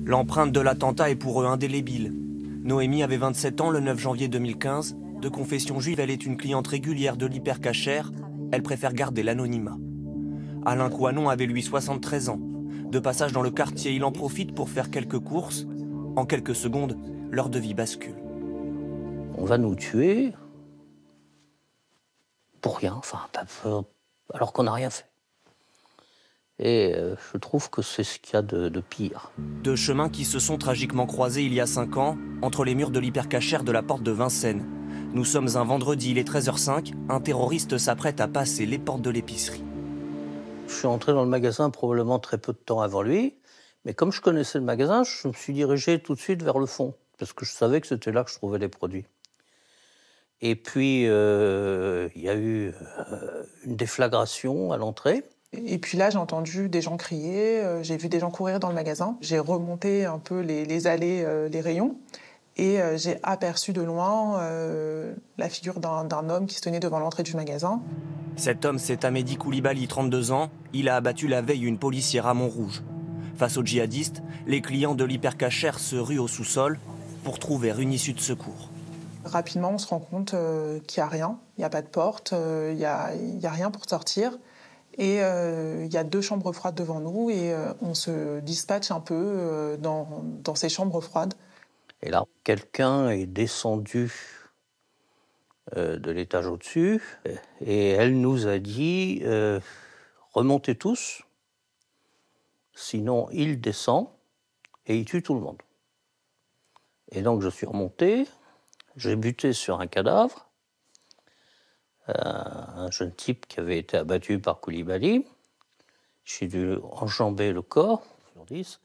L'empreinte de l'attentat est pour eux indélébile. Noémie avait 27 ans le 9 janvier 2015. De confession juive, elle est une cliente régulière de l'Hypercacher. Elle préfère garder l'anonymat. Alain Cohanon avait lui 73 ans. De passage dans le quartier, il en profite pour faire quelques courses. En quelques secondes, l'heure de vie bascule. On va nous tuer pour rien, alors qu'on n'a rien fait. Et je trouve que c'est ce qu'il y a de pire. Deux chemins qui se sont tragiquement croisés il y a 5 ans, entre les murs de l'Hypercacher de la porte de Vincennes. Nous sommes un vendredi, il est 13h05, un terroriste s'apprête à passer les portes de l'épicerie. Je suis entré dans le magasin probablement très peu de temps avant lui, mais comme je connaissais le magasin, je me suis dirigé tout de suite vers le fond, parce que je savais que c'était là que je trouvais les produits. Et puis, il y a eu une déflagration à l'entrée. Et puis là, j'ai entendu des gens crier, j'ai vu des gens courir dans le magasin. J'ai remonté un peu les allées, les rayons, et j'ai aperçu de loin la figure d'un homme qui se tenait devant l'entrée du magasin. Cet homme, c'est Amédi Koulibaly, 32 ans. Il a abattu la veille une policière à Montrouge. Face aux djihadistes, les clients de l'Hypercacher se ruent au sous-sol pour trouver une issue de secours. Rapidement, on se rend compte qu'il n'y a rien, il n'y a pas de porte, il n'y a rien pour sortir. Et il y a 2 chambres froides devant nous et on se dispatche un peu dans ces chambres froides. Et là, quelqu'un est descendu de l'étage au-dessus et elle nous a dit remontez tous, sinon il descend et il tue tout le monde. Et donc je suis remonté, j'ai buté sur un cadavre, un jeune type qui avait été abattu par Koulibaly. J'ai dû enjamber le corps.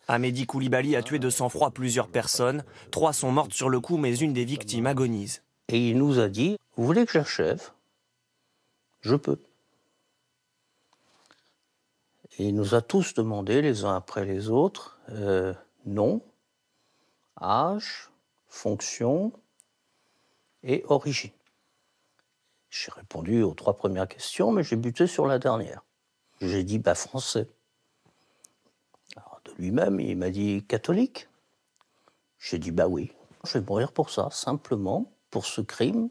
Amédi Koulibaly a tué de sang-froid plusieurs personnes. 3 sont mortes sur le coup, mais une des victimes agonise. Et il nous a dit « Vous voulez que j'achève ? Je peux. » Et il nous a tous demandé, les uns après les autres, nom, âge, fonction et origine. J'ai répondu aux 3 premières questions, mais j'ai buté sur la dernière. J'ai dit français. Alors de lui-même, il m'a dit catholique. J'ai dit oui, je vais mourir pour ça, simplement pour ce crime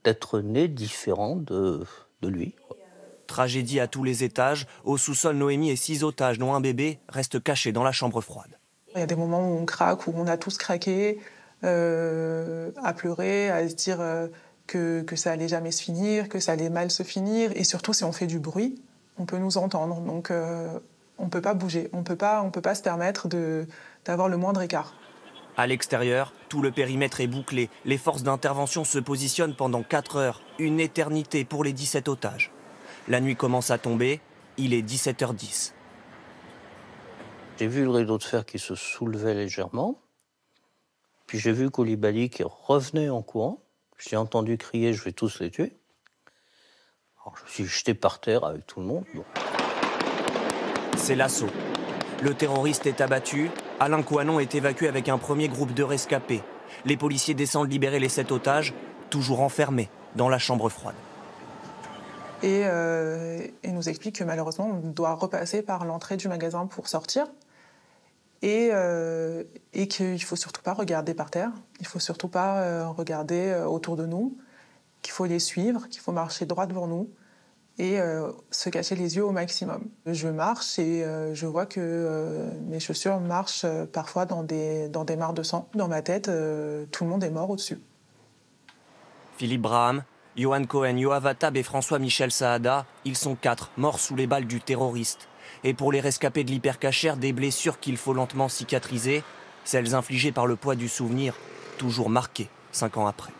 d'être né différent de lui. Tragédie à tous les étages. Au sous-sol, Noémie et 6 otages, dont un bébé, restent cachés dans la chambre froide. Il y a des moments où on craque, où on a tous craqué, à pleurer, à se dire que ça allait jamais se finir, que ça allait mal se finir. Et surtout, si on fait du bruit, on peut nous entendre. Donc, on ne peut pas bouger. On peut pas se permettre d'avoir le moindre écart. À l'extérieur, tout le périmètre est bouclé. Les forces d'intervention se positionnent pendant 4 heures. Une éternité pour les 17 otages. La nuit commence à tomber. Il est 17h10. J'ai vu le rideau de fer qui se soulevait légèrement. Puis j'ai vu Koulibaly qui revenait en courant. J'ai entendu crier « Je vais tous les tuer ». Alors je me suis jeté par terre avec tout le monde. Bon. C'est l'assaut. Le terroriste est abattu. Alain Cohanon est évacué avec un premier groupe de rescapés. Les policiers descendent libérer les 7 otages, toujours enfermés dans la chambre froide. Et nous explique que malheureusement, on doit repasser par l'entrée du magasin pour sortir. Et qu'il ne faut surtout pas regarder par terre, il ne faut surtout pas regarder autour de nous, qu'il faut les suivre, qu'il faut marcher droit devant nous et se cacher les yeux au maximum. Je marche et je vois que mes chaussures marchent parfois dans des mares de sang. Dans ma tête, tout le monde est mort au-dessus. Philippe Braham, Johan Cohen, Yoav Attab et François-Michel Saada, ils sont 4 morts sous les balles du terroriste. Et pour les rescapés de l'Hypercacher, des blessures qu'il faut lentement cicatriser, celles infligées par le poids du souvenir, toujours marquées 5 ans après.